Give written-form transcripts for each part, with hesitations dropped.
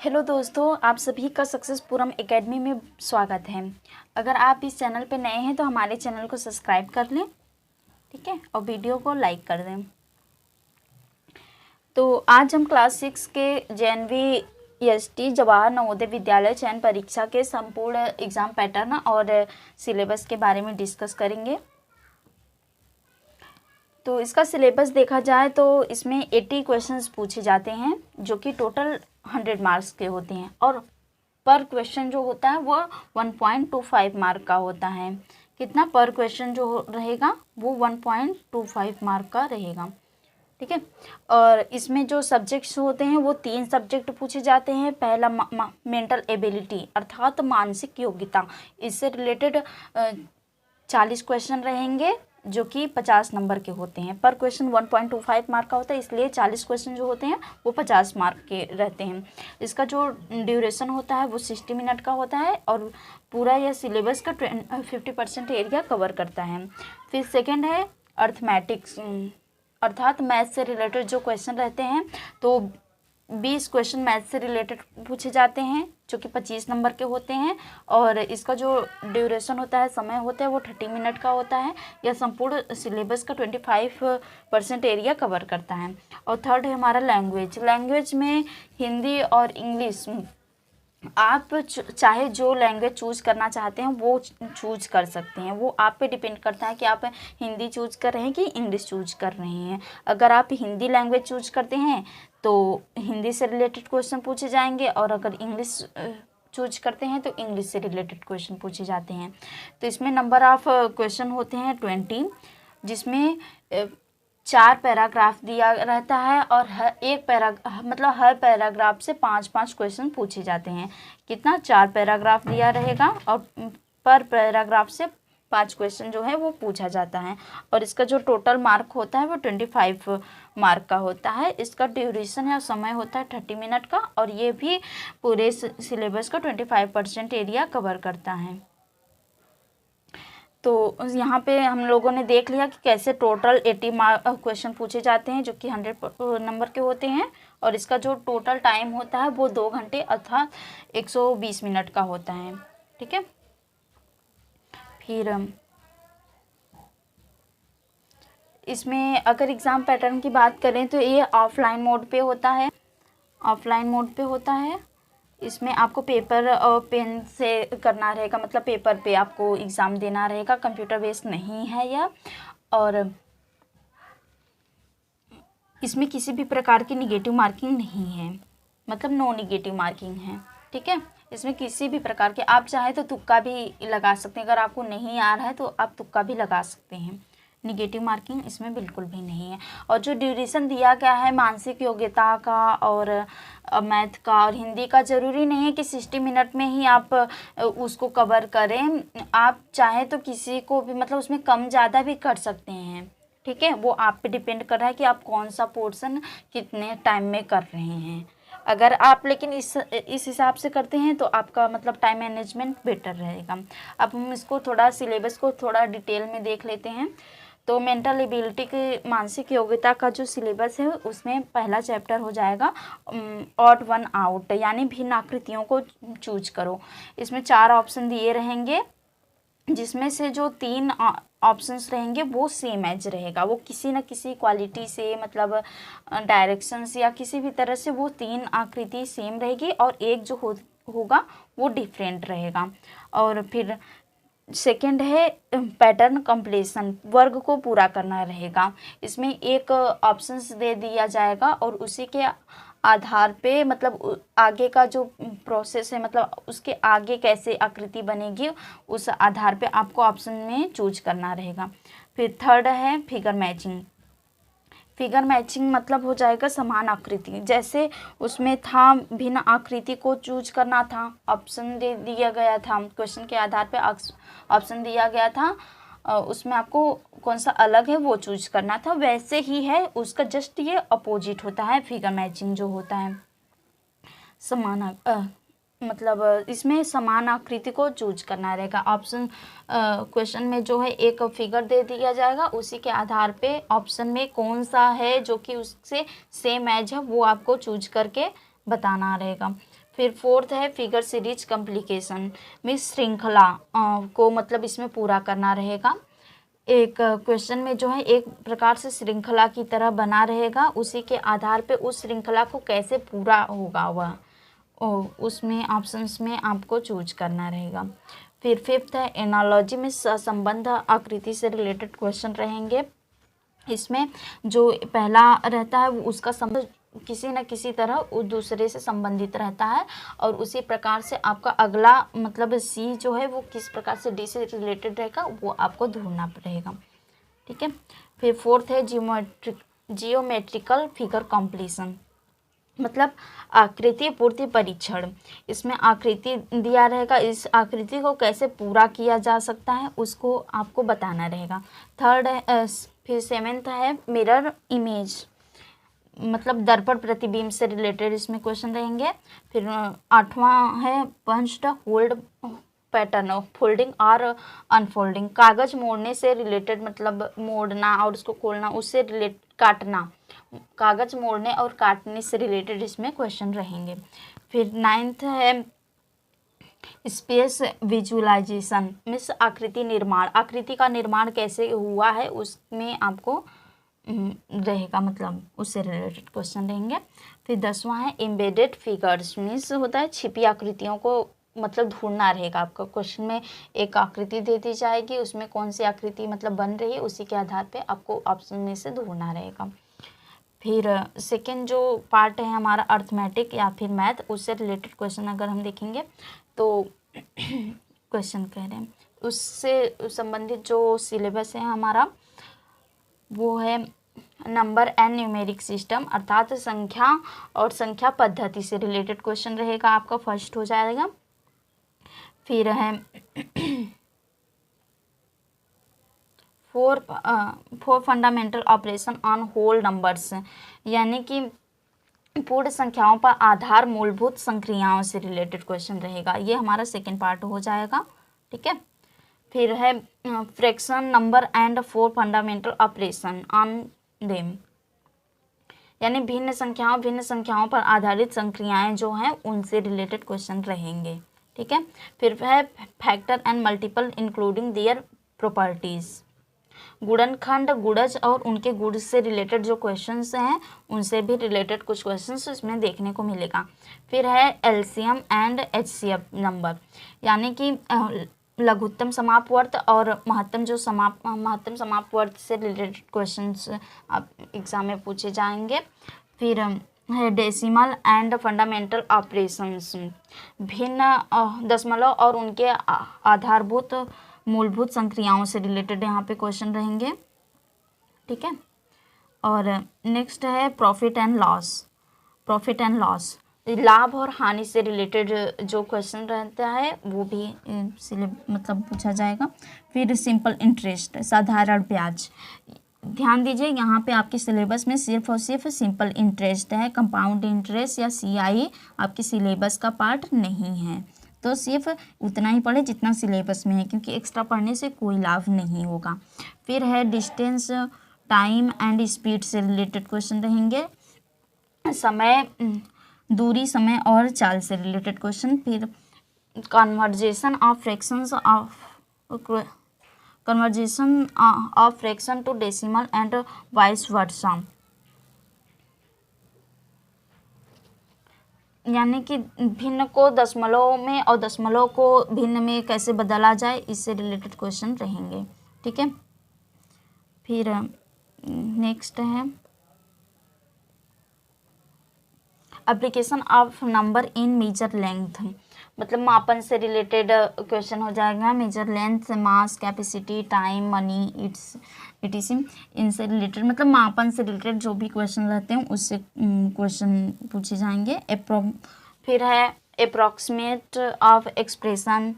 Hello दोस्तों, आप सभी का सक्सेसपुरम एकेडमी में स्वागत है। अगर आप इस चैनल पर नए हैं तो हमारे चैनल को सब्सक्राइब कर लें, ठीक है, और वीडियो को लाइक कर दें। तो आज हम क्लास 6 के JNV जवाहर नवोदय विद्यालय चयन परीक्षा के संपूर्ण एग्ज़ाम पैटर्न और सिलेबस के बारे में डिस्कस करेंगे। तो इसका सिलेबस देखा जाए तो इसमें 80 क्वेश्चंस पूछे जाते हैं जो कि टोटल 100 मार्क्स के होते हैं, और पर क्वेश्चन जो होता है वो 1.25 मार्क का होता है। कितना पर क्वेश्चन जो रहेगा वो 1.25 मार्क का रहेगा, ठीक है। और इसमें जो सब्जेक्ट्स होते हैं वो 3 सब्जेक्ट पूछे जाते हैं। पहला मेंटल एबिलिटी अर्थात मानसिक योग्यता, इससे रिलेटेड 40 क्वेश्चन रहेंगे जो कि 50 नंबर के होते हैं। पर क्वेश्चन 1.25 मार्क का होता है, इसलिए 40 क्वेश्चन जो होते हैं वो 50 मार्क के रहते हैं। इसका जो ड्यूरेशन होता है वो 60 मिनट का होता है और पूरा यह सिलेबस का 50% एरिया कवर करता है। फिर सेकंड है अर्थमेटिक्स अर्थात मैथ से रिलेटेड जो क्वेश्चन रहते हैं, तो 20 क्वेश्चन मैथ से रिलेटेड पूछे जाते हैं जो कि 25 नंबर के होते हैं, और इसका जो ड्यूरेशन होता है, समय होता है, वो 30 मिनट का होता है। यह संपूर्ण सिलेबस का 25% एरिया कवर करता है। और थर्ड है हमारा लैंग्वेज में हिंदी और इंग्लिश, आप चाहे जो लैंग्वेज चूज़ करना चाहते हैं वो चूज़ कर सकते हैं। वो आप पे डिपेंड करता है कि आप हिंदी चूज़ कर रहे हैं कि इंग्लिश चूज़ कर रहे हैं। अगर आप हिंदी लैंग्वेज चूज़ करते हैं तो हिंदी से रिलेटेड क्वेश्चन पूछे जाएंगे, और अगर इंग्लिश चूज करते हैं तो इंग्लिश से रिलेटेड क्वेश्चन पूछे जाते हैं। तो इसमें नंबर ऑफ क्वेश्चन होते हैं 20, जिसमें 4 पैराग्राफ दिया रहता है, और हर पैराग्राफ से 5-5 क्वेश्चन पूछे जाते हैं। कितना? 4 पैराग्राफ दिया रहेगा और पर पैराग्राफ से 5 क्वेश्चन जो है वो पूछा जाता है, और इसका जो टोटल मार्क होता है वो 25 मार्क का होता है। इसका ड्यूरेशन या समय होता है 30 मिनट का, और ये भी पूरे सिलेबस का 25% एरिया कवर करता है। तो यहाँ पे हम लोगों ने देख लिया कि कैसे टोटल 80 क्वेश्चन पूछे जाते हैं जो कि 100 नंबर के होते हैं, और इसका जो टोटल टाइम होता है वो 2 घंटे अर्थात 120 मिनट का होता है, ठीक है। फिर इसमें अगर एग्ज़ाम पैटर्न की बात करें तो ये ऑफलाइन मोड पे होता है। इसमें आपको पेपर और पेन से करना रहेगा, मतलब पेपर पे आपको एग्ज़ाम देना रहेगा, कंप्यूटर बेस्ड नहीं है यह। और इसमें किसी भी प्रकार की निगेटिव मार्किंग नहीं है, मतलब नो निगेटिव मार्किंग है, ठीक है। इसमें किसी भी प्रकार के, आप चाहे तो तुक्का भी लगा सकते हैं। अगर आपको नहीं आ रहा है तो आप तुक्का भी लगा सकते हैं। निगेटिव मार्किंग इसमें बिल्कुल भी नहीं है। और जो ड्यूरेशन दिया गया है मानसिक योग्यता का और मैथ का और हिंदी का, ज़रूरी नहीं है कि 60 मिनट में ही आप उसको कवर करें। आप चाहे तो किसी को भी, मतलब उसमें कम ज़्यादा भी कर सकते हैं, ठीक है। वो आप पे डिपेंड कर रहा है कि आप कौन सा पोर्शन कितने टाइम में कर रहे हैं। अगर आप लेकिन इस हिसाब से करते हैं तो आपका मतलब टाइम मैनेजमेंट बेटर रहेगा। अब हम इसको थोड़ा सिलेबस को थोड़ा डिटेल में देख लेते हैं। तो मेंटल एबिलिटी की मानसिक योग्यता का जो सिलेबस है उसमें पहला चैप्टर हो जाएगा ऑड वन आउट, यानी भिन्न आकृतियों को चूज करो। इसमें 4 ऑप्शन दिए रहेंगे, जिसमें से जो 3 ऑप्शंस रहेंगे वो सेम एज रहेगा। वो किसी न किसी क्वालिटी से, मतलब डायरेक्शन से या किसी भी तरह से वो 3 आकृति सेम रहेगी, और एक जो होगा वो डिफरेंट रहेगा। और फिर सेकंड है पैटर्न कंप्लीशन, वर्ग को पूरा करना रहेगा। इसमें एक ऑप्शंस दे दिया जाएगा और उसी के आधार पे, मतलब आगे का जो प्रोसेस है, मतलब उसके आगे कैसे आकृति बनेगी उस आधार पे आपको ऑप्शन में चूज करना रहेगा। फिर थर्ड है फिगर मैचिंग मतलब हो जाएगा समान आकृति। जैसे उसमें था भिन्न आकृति को चूज करना था, ऑप्शन दे दिया गया था, क्वेश्चन के आधार पे ऑप्शन दिया गया था, उसमें आपको कौन सा अलग है वो चूज करना था। वैसे ही है उसका जस्ट ये अपोजिट होता है फिगर मैचिंग जो होता है। मतलब इसमें समान आकृति को चूज करना रहेगा। ऑप्शन क्वेश्चन में जो है एक फिगर दे दिया जाएगा, उसी के आधार पे ऑप्शन में कौन सा है जो कि उससे सेम एज है वो आपको चूज करके बताना रहेगा। फिर फोर्थ है फिगर सीरीज कॉम्प्लिकेशन में श्रृंखला को मतलब इसमें पूरा करना रहेगा। एक क्वेश्चन में जो है एक प्रकार से श्रृंखला की तरह बना रहेगा, उसी के आधार पे उस श्रृंखला को कैसे पूरा होगा वह उसमें ऑप्शंस में आपको चूज करना रहेगा। फिर फिफ्थ है एनालॉजी में सहसंबंध आकृति से रिलेटेड क्वेश्चन रहेंगे। इसमें जो पहला रहता है वो उसका संबंध किसी न किसी तरह दूसरे से संबंधित रहता है, और उसी प्रकार से आपका अगला मतलब सी जो है वो किस प्रकार से डी से रिलेटेड रहेगा वो आपको ढूंढना पड़ेगा। ठीक है। फिर फोर्थ है जियोमेट्रिकल फिगर कॉम्प्लीशन, मतलब आकृति पूर्ति परीक्षण। इसमें आकृति दिया रहेगा, इस आकृति को कैसे पूरा किया जा सकता है उसको आपको बताना रहेगा। थर्ड है फिर सेवेंथ है मिरर इमेज, मतलब दर्पण प्रतिबिंब से रिलेटेड इसमें क्वेश्चन रहेंगे। फिर आठवां है पंच्ड होल्ड पैटर्न, फोल्डिंग और अनफोल्डिंग, कागज मोड़ने से रिलेटेड, मतलब मोड़ना और उसको खोलना, उससे रिलेट काटना, कागज मोड़ने और काटने से रिलेटेड इसमें क्वेश्चन रहेंगे। फिर नाइन्थ है स्पेस विजुअलाइजेशन मीन्स आकृति निर्माण, आकृति का निर्माण कैसे हुआ है उसमें आपको रहेगा, मतलब उससे रिलेटेड क्वेश्चन रहेंगे। फिर 10वां है एम्बेडेड फिगर्स मीन्स होता है छिपी आकृतियों को मतलब ढूंढना रहेगा आपका। क्वेश्चन में एक आकृति दे दी जाएगी, उसमें कौन सी आकृति मतलब बन रही है उसी के आधार पे आपको ऑप्शन में से ढूंढना रहेगा। फिर सेकेंड जो पार्ट है हमारा अर्थमेटिक या फिर मैथ, उससे रिलेटेड क्वेश्चन अगर हम देखेंगे तो क्वेश्चन कह रहे हैं उससे संबंधित जो सिलेबस है हमारा वो है नंबर एंड न्यूमेरिक सिस्टम, अर्थात संख्या और संख्या पद्धति से रिलेटेड क्वेश्चन रहेगा आपका, फर्स्ट हो जाएगा। फिर है four fundamental operation on whole numbers, यानी कि पूर्ण संख्याओं पर आधार मूलभूत संक्रियाओं से रिलेटेड क्वेश्चन रहेगा, ये हमारा सेकेंड पार्ट हो जाएगा। ठीक है। फिर है fraction number and four fundamental operation on them, यानी भिन्न संख्याओं पर आधारित संक्रियाएं जो हैं उनसे रिलेटेड क्वेश्चन रहेंगे। ठीक है। फिर है factor and multiple including their properties, गुणनखंड गुणज और उनके गुण से रिलेटेड जो क्वेश्चंस हैं उनसे भी रिलेटेड कुछ क्वेश्चंस इसमें देखने को मिलेगा। फिर है एलसीएम एंड एचसीएफ नंबर, यानी कि लघुत्तम समापवर्त और महत्तम समापवर्त से रिलेटेड क्वेश्चंस आप एग्जाम में पूछे जाएंगे। फिर है डेसिमल एंड फंडामेंटल ऑपरेशंस, भिन्न दशमलव और उनके आधारभूत मूलभूत संक्रियाओं से रिलेटेड यहाँ पे क्वेश्चन रहेंगे। ठीक है। और नेक्स्ट है प्रॉफिट एंड लॉस, लाभ और हानि से रिलेटेड जो क्वेश्चन रहता है वो भी मतलब पूछा जाएगा। फिर सिंपल इंटरेस्ट, साधारण ब्याज, ध्यान दीजिए यहाँ पे आपके सिलेबस में सिर्फ और सिर्फ सिंपल इंटरेस्ट है, कंपाउंड इंटरेस्ट या सीआई आपके सिलेबस का पार्ट नहीं है, तो सिर्फ उतना ही पढ़े जितना सिलेबस में है, क्योंकि एक्स्ट्रा पढ़ने से कोई लाभ नहीं होगा। फिर है डिस्टेंस, टाइम एंड स्पीड से रिलेटेड क्वेश्चन रहेंगे, समय, दूरी, समय और चाल से रिलेटेड क्वेश्चन। फिर conversation of fraction to decimal and vice versa, यानी कि भिन्न को दशमलव में और दशमलव को भिन्न में कैसे बदला जाए, इससे रिलेटेड क्वेश्चन रहेंगे। ठीक है। फिर नेक्स्ट है application of number in major length, मतलब मापन से रिलेटेड क्वेश्चन हो जाएगा। Major length, mass, capacity, time, money, it's इनसे रिलेटेड, मतलब मापन से रिलेटेड जो भी क्वेश्चन रहते हैं उससे क्वेश्चन पूछे जाएंगे। फिर है अप्रॉक्सीमेट ऑफ एक्सप्रेशन,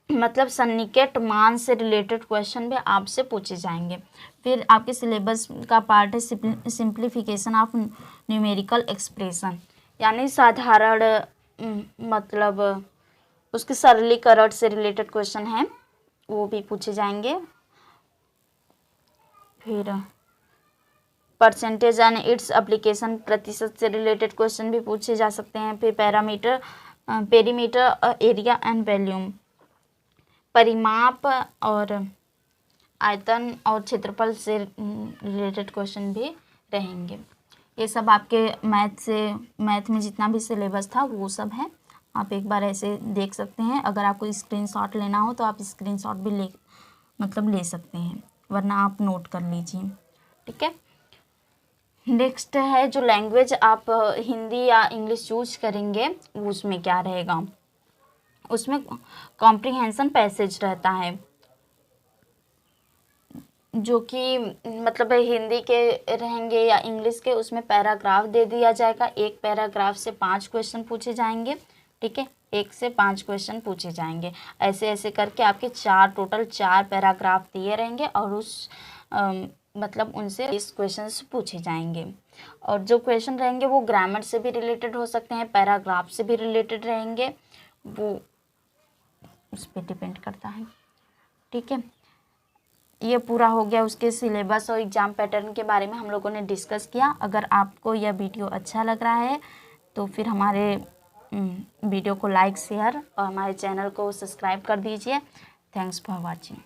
मतलब सन्निकट मान से रिलेटेड क्वेश्चन भी आपसे पूछे जाएंगे। फिर आपके सिलेबस का पार्ट है सिंप्लीफिकेशन ऑफ न्यूमेरिकल एक्सप्रेशन, यानी साधारण मतलब उसके सरलीकरण से रिलेटेड क्वेश्चन हैं वो भी पूछे जाएंगे। फिर परसेंटेज एंड इट्स एप्लीकेशन, प्रतिशत से रिलेटेड क्वेश्चन भी पूछे जा सकते हैं। फिर पेरीमीटर, एरिया एंड वॉल्यूम, परिमाप और आयतन और क्षेत्रफल से रिलेटेड क्वेश्चन भी रहेंगे। ये सब आपके मैथ में जितना भी सिलेबस था वो सब है। आप एक बार ऐसे देख सकते हैं। अगर आपको स्क्रीनशॉट लेना हो तो आप स्क्रीनशॉट भी ले सकते हैं, वरना आप नोट कर लीजिए। ठीक है। नेक्स्ट है जो लैंग्वेज आप हिंदी या इंग्लिश यूज करेंगे उसमें क्या रहेगा। उसमें कॉम्प्रिहेंशन पैसेज रहता है, जो कि मतलब हिंदी के रहेंगे या इंग्लिश के, उसमें पैराग्राफ दे दिया जाएगा। एक पैराग्राफ से 5 क्वेश्चन पूछे जाएंगे। ठीक है, 1 से 5 क्वेश्चन पूछे जाएंगे। ऐसे ऐसे करके आपके टोटल 4 पैराग्राफ दिए रहेंगे और मतलब उनसे 20 क्वेश्चंस पूछे जाएंगे। और जो क्वेश्चन रहेंगे वो ग्रामर से भी रिलेटेड हो सकते हैं, पैराग्राफ से भी रिलेटेड रहेंगे, वो उस पर डिपेंड करता है। ठीक है, ये पूरा हो गया उसके सिलेबस और एग्ज़ाम पैटर्न के बारे में हम लोगों ने डिस्कस किया। अगर आपको यह वीडियो अच्छा लग रहा है तो फिर हमारे वीडियो को लाइक, शेयर और हमारे चैनल को सब्सक्राइब कर दीजिए। Thanks for watching.